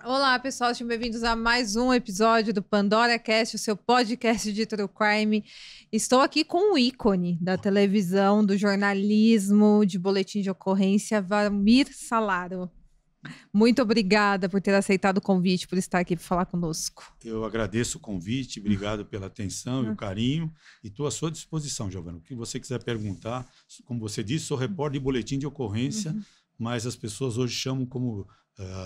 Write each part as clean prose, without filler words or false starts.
Olá, pessoal, sejam bem-vindos a mais um episódio do Pandora Cast, o seu podcast de True Crime. Estou aqui com o ícone da televisão, do jornalismo, de boletim de ocorrência, Valmir Salaro. Muito obrigada por ter aceitado o convite, por estar aqui para falar conosco. Eu agradeço o convite, obrigado pela atenção e o carinho, e estou à sua disposição, Giovana. O que você quiser perguntar, como você disse, sou repórter de boletim de ocorrência, mas as pessoas hoje chamam como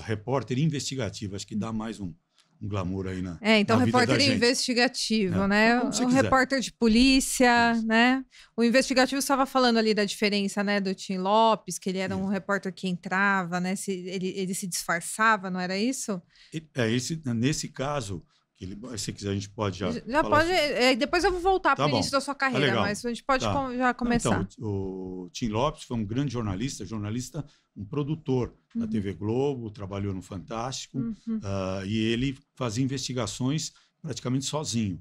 repórter investigativo, acho que dá mais um glamour aí na Então na vida da repórter gente. investigativo, né? Como você O quiser. repórter de polícia, né? O investigativo estava falando ali da diferença, né, do Tim Lopes, que ele era um repórter que entrava, né? Ele se disfarçava, não era isso? Nesse caso, se quiser a gente pode já Já falar pode. Depois eu vou voltar para o bom. início da sua Tá carreira, legal. mas a gente pode Tá. já começar. Então, o Tim Lopes foi um grande jornalista, um produtor da TV Globo, trabalhou no Fantástico, e ele fazia investigações praticamente sozinho.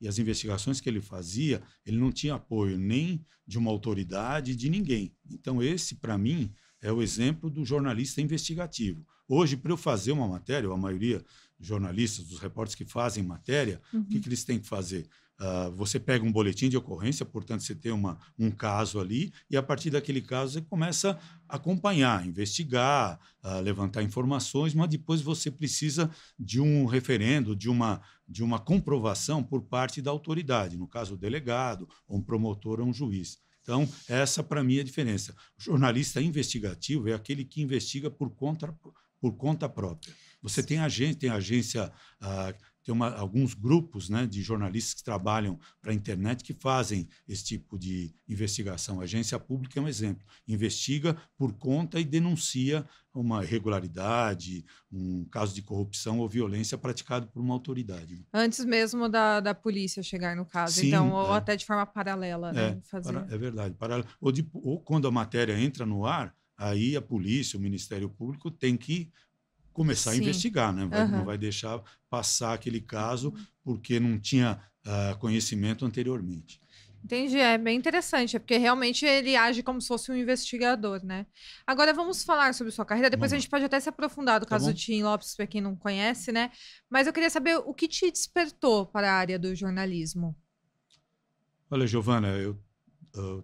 E as investigações que ele fazia, ele não tinha apoio nem de uma autoridade, de ninguém. Então, esse, para mim, é o exemplo do jornalista investigativo. Hoje, para eu fazer uma matéria, a maioria dos jornalistas, dos repórteres que fazem matéria, o que eles têm que fazer? Você pega um boletim de ocorrência, portanto, você tem um caso ali, e a partir daquele caso você começa a acompanhar, investigar, levantar informações, mas depois você precisa de um referendo, de uma comprovação por parte da autoridade, no caso, o delegado, ou um promotor ou um juiz. Então, essa para mim é a diferença. O jornalista investigativo é aquele que investiga por conta própria. Você tem agência, alguns grupos, né, de jornalistas que trabalham para a internet que fazem esse tipo de investigação. A agência pública é um exemplo. Investiga por conta e denuncia uma irregularidade, um caso de corrupção ou violência praticado por uma autoridade. Antes mesmo da polícia chegar no caso, Sim, então, ou até de forma paralela, né? É verdade. Ou quando a matéria entra no ar, aí a polícia, o Ministério Público tem que começar a investigar, né? Não vai deixar passar aquele caso porque não tinha conhecimento anteriormente. Entendi, é bem interessante, porque realmente ele age como se fosse um investigador, né? Agora vamos falar sobre sua carreira, depois a gente pode até se aprofundar do caso do Tim Lopes, para quem não conhece, né? Mas eu queria saber o que te despertou para a área do jornalismo. Olha, Giovana, eu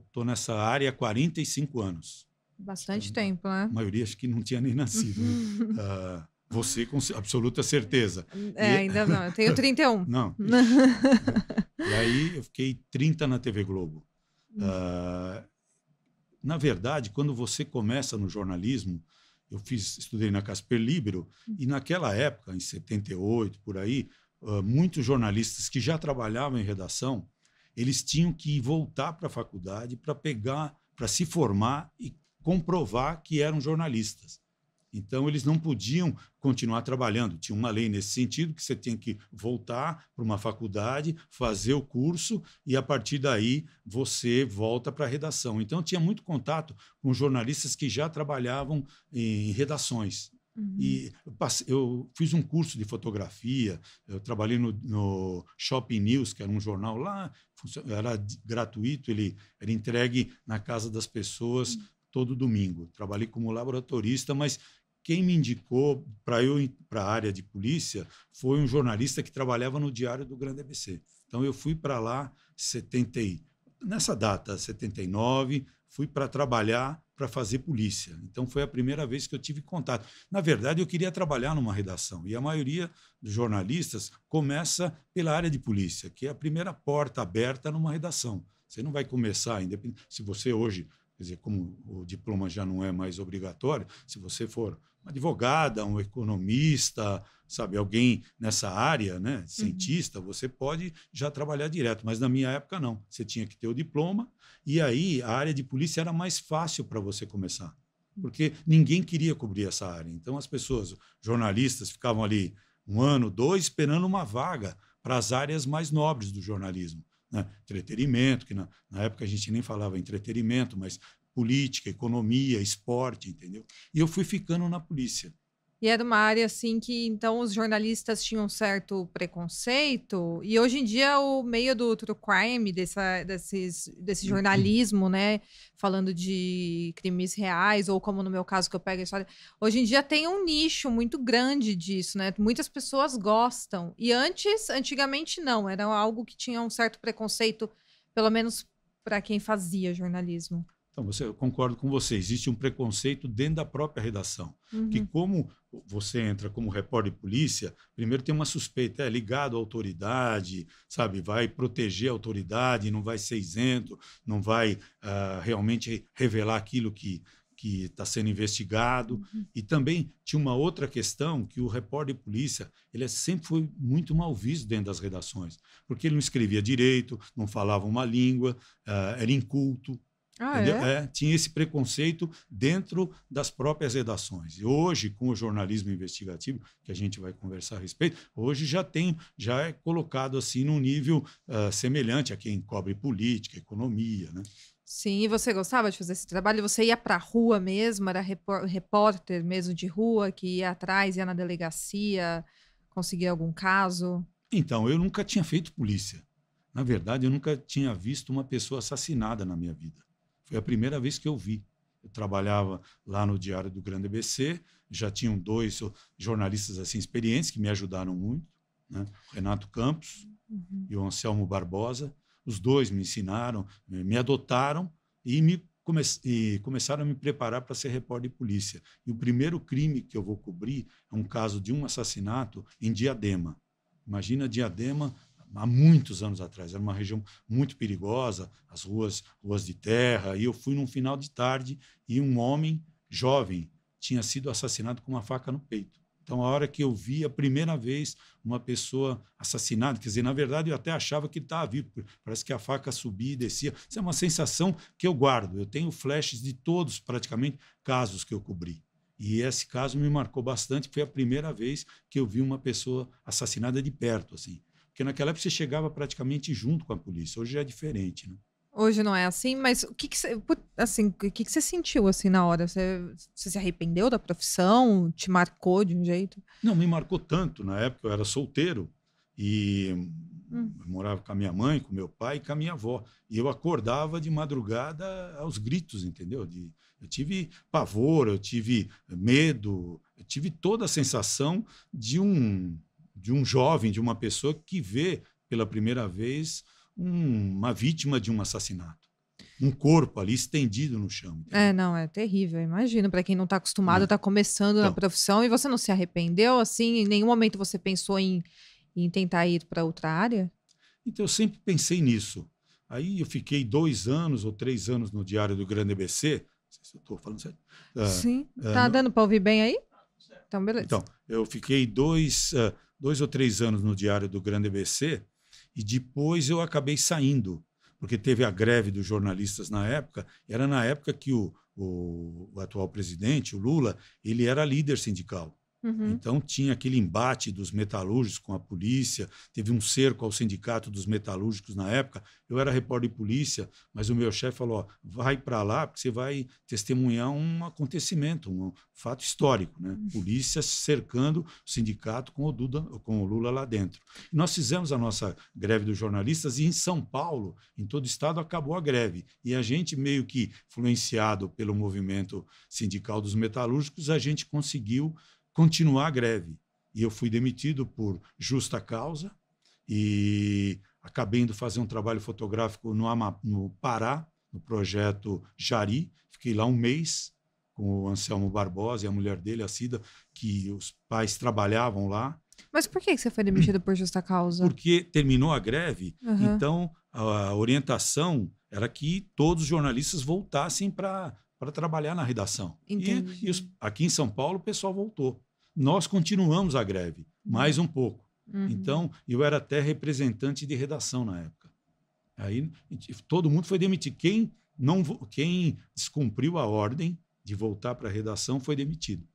estou nessa área há 45 anos. Bastante tempo, né? A maioria acho que não tinha nem nascido. Você com absoluta certeza. Ainda não, eu tenho 31. Não. E aí eu fiquei 30 na TV Globo. Na verdade, quando você começa no jornalismo, estudei na Casper Libero, e naquela época, em 78, por aí, muitos jornalistas que já trabalhavam em redação, eles tinham que voltar para a faculdade para se formar e comprovar que eram jornalistas. Então, eles não podiam continuar trabalhando. Tinha uma lei nesse sentido, que você tem que voltar para uma faculdade, fazer o curso, e, a partir daí, você volta para a redação. Então, eu tinha muito contato com jornalistas que já trabalhavam em redações. E eu fiz um curso de fotografia, eu trabalhei no Shopping News, que era um jornal lá, era gratuito, ele era entregue na casa das pessoas todo domingo. Trabalhei como laboratorista, mas quem me indicou para ir para a área de polícia foi um jornalista que trabalhava no Diário do Grande ABC. Então, eu fui para lá nessa data, 79, fui para trabalhar para fazer polícia. Então, foi a primeira vez que eu tive contato. Na verdade, eu queria trabalhar numa redação, e a maioria dos jornalistas começa pela área de polícia, que é a primeira porta aberta numa redação. Você não vai começar, se você hoje, quer dizer, como o diploma já não é mais obrigatório, se você for uma advogada, um economista, sabe, alguém nessa área, né, cientista, você pode já trabalhar direto, mas na minha época não. Você tinha que ter o diploma, e aí a área de polícia era mais fácil para você começar, porque ninguém queria cobrir essa área. Então as pessoas, jornalistas, ficavam ali 1 ano, 2, esperando uma vaga para as áreas mais nobres do jornalismo. Né? Entretenimento, que na época a gente nem falava entretenimento, mas política, economia, esporte, entendeu? E eu fui ficando na polícia. E era uma área assim que então os jornalistas tinham um certo preconceito, e hoje em dia o meio do true crime, desse jornalismo, né, falando de crimes reais, ou como no meu caso que eu pego a história, hoje em dia tem um nicho muito grande disso, né? Muitas pessoas gostam. E antigamente não, era algo que tinha um certo preconceito, pelo menos para quem fazia jornalismo. Então, eu concordo com você. Existe um preconceito dentro da própria redação. Que Uhum. como você entra como repórter de polícia, primeiro tem uma suspeita, é ligado à autoridade, sabe? Vai proteger a autoridade, não vai ser isento, não vai realmente revelar aquilo que está sendo investigado. E também tinha uma outra questão, que o repórter de polícia sempre foi muito mal visto dentro das redações, porque ele não escrevia direito, não falava uma língua, era inculto. Ah, Entendeu? é? Tinha esse preconceito dentro das próprias redações. E hoje, com o jornalismo investigativo, que a gente vai conversar a respeito, hoje já é colocado assim num nível semelhante a quem cobre política, economia, né? Sim, e você gostava de fazer esse trabalho? Você ia pra rua mesmo? Era repórter mesmo de rua, que ia atrás, ia na delegacia, conseguia algum caso? Então, eu nunca tinha feito polícia. Na verdade, eu nunca tinha visto uma pessoa assassinada na minha vida. Foi a primeira vez que eu vi. Eu trabalhava lá no Diário do Grande ABC, já tinham 2 jornalistas assim experientes que me ajudaram muito, né? O Renato Campos e o Anselmo Barbosa. Os dois me ensinaram, me adotaram e começaram a me preparar para ser repórter de polícia. E o primeiro crime que eu vou cobrir é um caso de um assassinato em Diadema. Imagina Diadema há muitos anos atrás. Era uma região muito perigosa, as ruas de terra. E eu fui num final de tarde e um homem jovem tinha sido assassinado com uma faca no peito. Então, a hora que eu vi a primeira vez uma pessoa assassinada, quer dizer, na verdade, eu até achava que ele estava vivo, parece que a faca subia e descia. Isso é uma sensação que eu guardo. Eu tenho flashes de todos, praticamente, casos que eu cobri. E esse caso me marcou bastante, foi a primeira vez que eu vi uma pessoa assassinada de perto, assim. Porque naquela época você chegava praticamente junto com a polícia, hoje já é diferente, né? Hoje não é assim, mas o que que você, assim, o que que você sentiu assim na hora? Você se arrependeu da profissão? Te marcou de um jeito? Não, me marcou tanto. Na época eu era solteiro e Hum. eu morava com a minha mãe, com meu pai e com a minha avó. E eu acordava de madrugada aos gritos, entendeu? Eu tive pavor, eu tive medo, eu tive toda a sensação de um jovem, de uma pessoa que vê pela primeira vez uma vítima de um assassinato. Um corpo ali estendido no chão, É, entendeu? não, é terrível, imagino, pra quem não tá acostumado, Né? tá começando na Então, profissão e você não se arrependeu, assim, em nenhum momento você pensou em tentar ir pra outra área? Então, eu sempre pensei nisso. Aí eu fiquei 2 anos ou 3 anos no Diário do Grande ABC. Não sei se eu estou falando certo. Sim. Tá dando pra ouvir bem aí? Então, beleza. Então, eu fiquei 2 ou 3 anos no Diário do Grande ABC e depois eu acabei saindo, porque teve a greve dos jornalistas na época. Era na época que o atual presidente, o Lula, ele era líder sindical. Uhum. Então, tinha aquele embate dos metalúrgicos com a polícia, teve um cerco ao sindicato dos metalúrgicos na época. Eu era repórter de polícia, mas o meu chefe falou: ó, vai para lá, porque você vai testemunhar um acontecimento, um fato histórico, né? Polícia cercando o sindicato com o Lula lá dentro. E nós fizemos a nossa greve dos jornalistas e em São Paulo, em todo o estado, acabou a greve. E a gente, meio que influenciado pelo movimento sindical dos metalúrgicos, a gente conseguiu continuar a greve. E eu fui demitido por justa causa e acabei indo fazer um trabalho fotográfico no Pará, no projeto Jari. Fiquei lá um mês com o Anselmo Barbosa e a mulher dele, a Cida, que os pais trabalhavam lá. Mas por que você foi demitido por justa causa? Porque terminou a greve, Uhum. então a orientação era que todos os jornalistas voltassem para trabalhar na redação. Entendi. Aqui em São Paulo o pessoal voltou. Nós continuamos a greve, mais um pouco. Uhum. Então, eu era até representante de redação na época. Aí todo mundo foi demitido. Quem descumpriu a ordem de voltar para a redação foi demitido.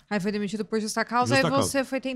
Aí foi demitido por justa causa, Justa aí causa. você foi tentar